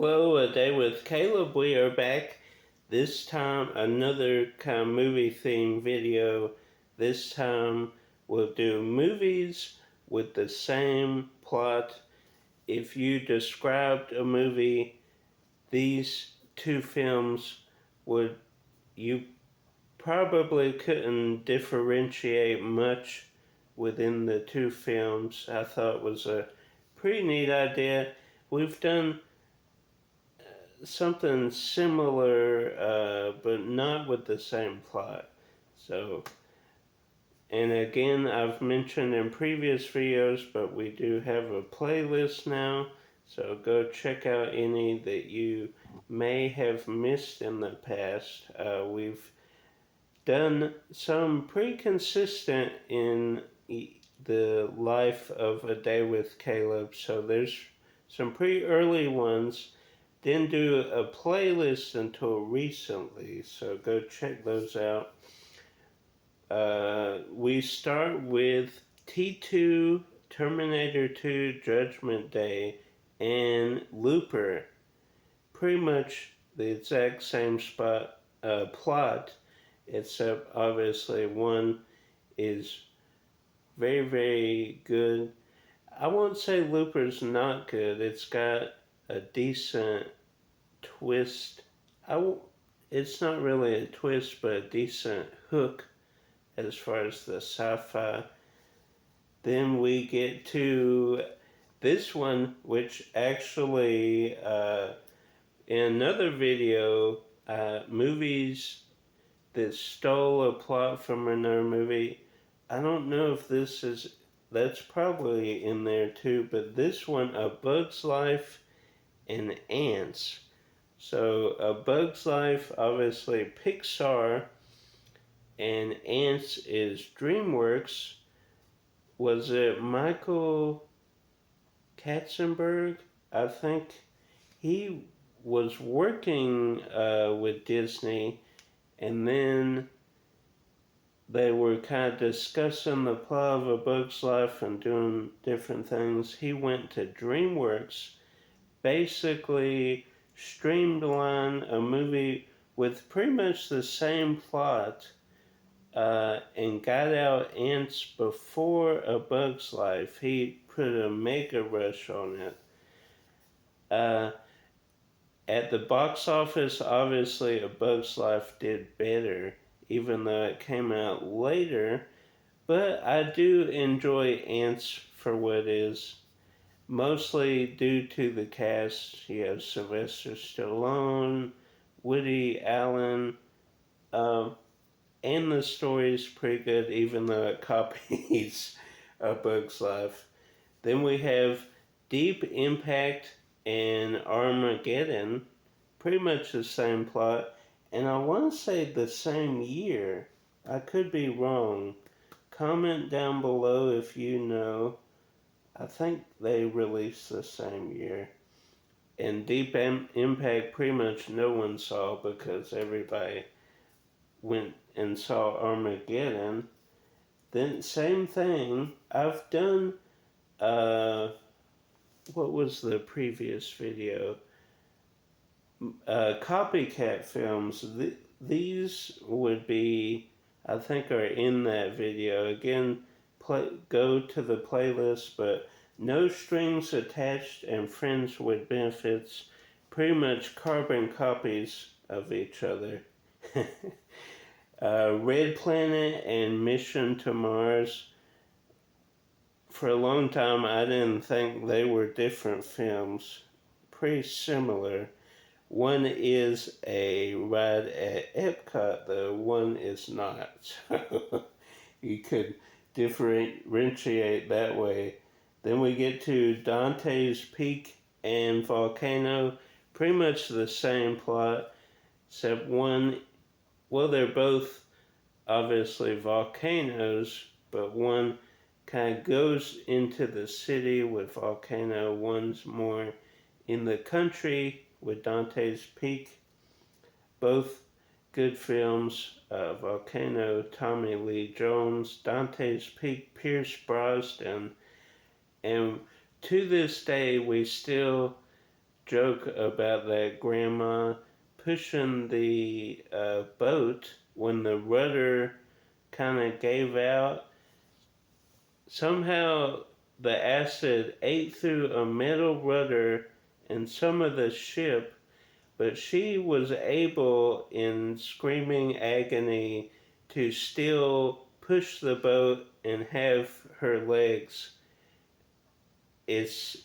Hello, A Day with Caleb. We are back. This time, another kind of movie theme video. This time, we'll do movies with the same plot. If you described a movie, these two films you probably couldn't differentiate much within the two films. I thought it was a pretty neat idea. We've done something similar, but not with the same plot. So, and again, I've mentioned in previous videos, but we do have a playlist now. So go check out any that you may have missed in the past. We've done some pretty consistent in the life of A Day with Caleb. So there's some pretty early ones. Didn't do a playlist until recently, so go check those out. We start with T2, Terminator 2, Judgment Day, and Looper. Pretty much the exact same plot, except obviously one is very, very good. I won't say Looper's not good. It's got a decent twist. It's not really a twist, but a decent hook as far as the sci-fi. Then we get to this one, which actually, in another video, movies that stole a plot from another movie. I don't know if that's probably in there too, but this one, A Bug's Life and Ants. So, A Bug's Life, obviously Pixar, and Ants is DreamWorks. Was it Michael Katzenberg? I think he was working with Disney, and then they were kind of discussing the plot of A Bug's Life and doing different things. He went to DreamWorks, basically streamline a movie with pretty much the same plot, and got out Ants before A Bug's Life. He put a mega rush on it. At the box office, obviously A Bug's Life did better, even though it came out later, but I do enjoy Ants for what it is. Mostly due to the cast. You have Sylvester Stallone, Woody Allen, and the story's pretty good, even though it copies A Bug's Life. Then we have Deep Impact and Armageddon, pretty much the same plot, and I want to say the same year. I could be wrong. Comment down below if you know. I think they released the same year. And Deep Impact pretty much no one saw because everybody went and saw Armageddon. Then same thing. I've done, what was the previous video? Copycat films. These would be, I think, are in that video. Again, go to the playlist, but No Strings Attached and Friends with Benefits, pretty much carbon copies of each other. Red Planet and Mission to Mars. For a long time, I didn't think they were different films. Pretty similar. One is a ride at Epcot, though one is not. So you could differentiate that way. Then we get to Dante's Peak and Volcano. Pretty much the same plot, except one, well, they're both obviously volcanoes, but one kind of goes into the city with Volcano, one's more in the country with Dante's Peak. Both good films. Volcano, Tommy Lee Jones. Dante's Peak, Pierce Brosnan. And to this day, we still joke about that grandma pushing the boat when the rudder kind of gave out. Somehow the acid ate through a metal rudder and some of the ship, but she was able, in screaming agony, to still push the boat and have her legs. It's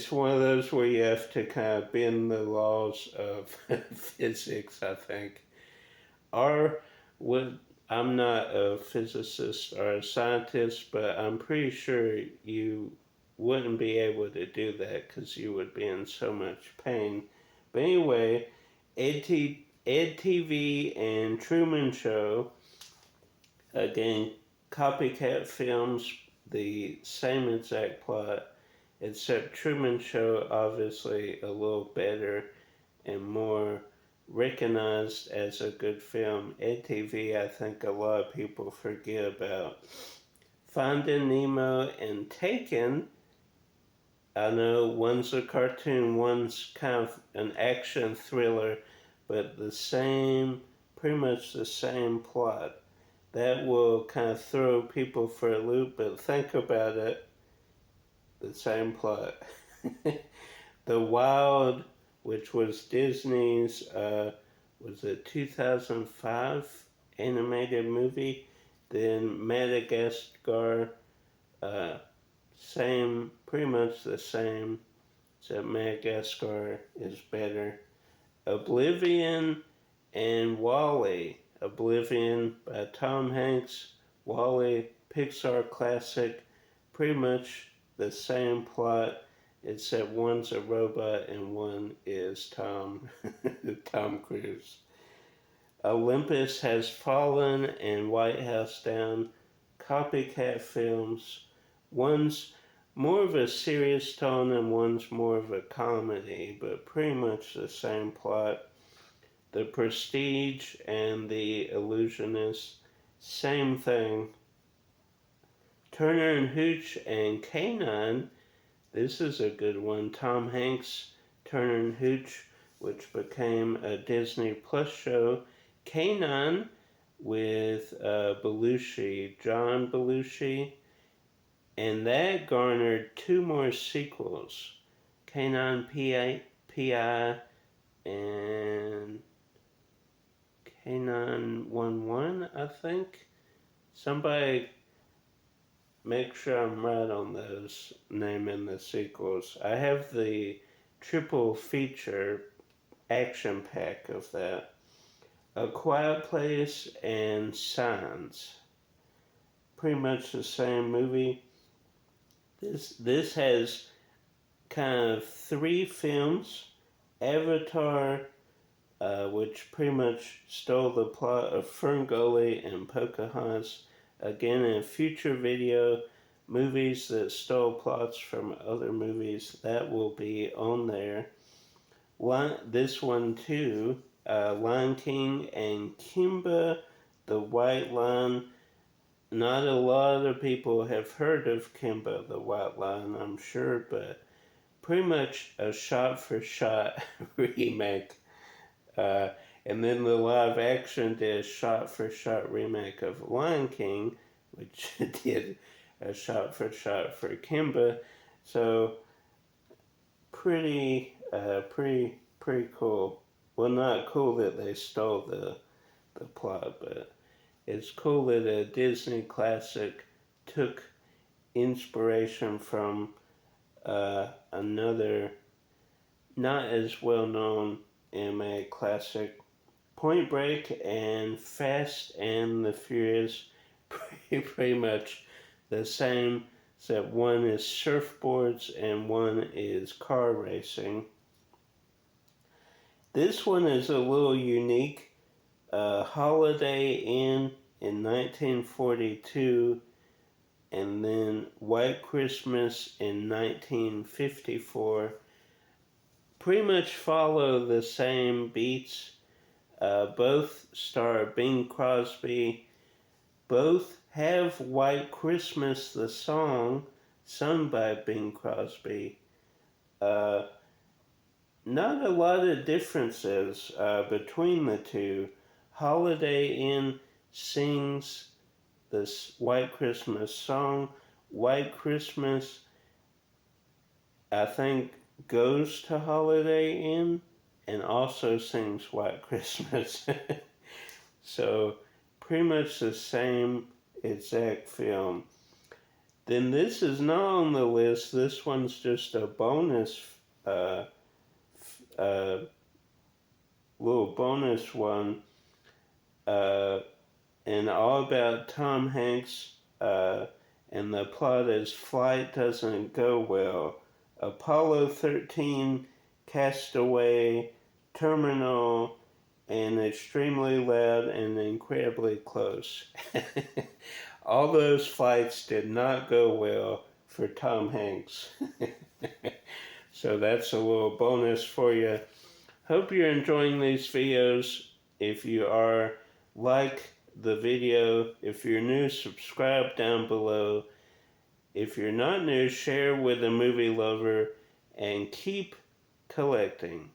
one of those where you have to kind of bend the laws of physics, I think. Or would I'm not a physicist or a scientist, but I'm pretty sure you wouldn't be able to do that because you would be in so much pain. But anyway, Ed TV and Truman Show, again, copycat films, the same exact plot, except Truman Show obviously a little better and more recognized as a good film. Ed TV, I think a lot of people forget about. Finding Nemo and Taken, I know one's a cartoon, one's kind of an action thriller, but pretty much the same plot. That will kind of throw people for a loop, but think about it, the same plot. The Wild, which was Disney's, was it 2005 animated movie? Then Madagascar, uh, pretty much the same, except Madagascar is better. Oblivion and WALL-E. Oblivion by Tom Hanks, WALL-E, Pixar classic, pretty much the same plot, except one's a robot and one is Tom Cruise. Olympus Has Fallen and White House Down, copycat films. One's more of a serious tone and one's more of a comedy, but pretty much the same plot. The Prestige and The Illusionist, same thing. Turner and Hooch and K9, this is a good one. Tom Hanks, Turner and Hooch, which became a Disney Plus show. K9 with Belushi, John Belushi, and that garnered 2 more sequels. K9 PI and K911, I think. Somebody make sure I'm right on those, naming the sequels. I have the triple feature action pack of that. A Quiet Place and Signs. Pretty much the same movie. This has kind of 3 films. Avatar, which pretty much stole the plot of Ferngully and Pocahontas. Again, in future video, movies that stole plots from other movies, that will be on there. This one too, Lion King and Kimba, the White Lion. Not a lot of people have heard of Kimba, the White Lion, I'm sure, but pretty much a shot-for-shot remake. And then the live action did a shot-for-shot remake of Lion King, which did a shot-for-shot for Kimba. So pretty cool. Well, not cool that they stole the plot, but it's cool that a Disney classic took inspiration from another not as well-known anime classic. Point Break and Fast and the Furious, pretty much the same, except one is surfboards and one is car racing. This one is a little unique. Holiday Inn in 1942, and then White Christmas in 1954. Pretty much follow the same beats. Both star Bing Crosby. Both have White Christmas, the song, sung by Bing Crosby. Uh, Not a lot of differences between the two. Holiday Inn sings this White Christmas song. White Christmas, I think, goes to Holiday Inn and also sings White Christmas. So, pretty much the same exact film. Then this is not on the list. This one's just a bonus, uh, uh, little bonus one, uh, and all about Tom Hanks. And the plot is flight doesn't go well. Apollo 13, Castaway, Terminal, and extremely loud and incredibly close. All those flights did not go well for Tom Hanks. So that's a little bonus for you. Hope you're enjoying these videos. If you are, like the video. If you're new, subscribe down below. If you're not new, share with a movie lover and keep collecting.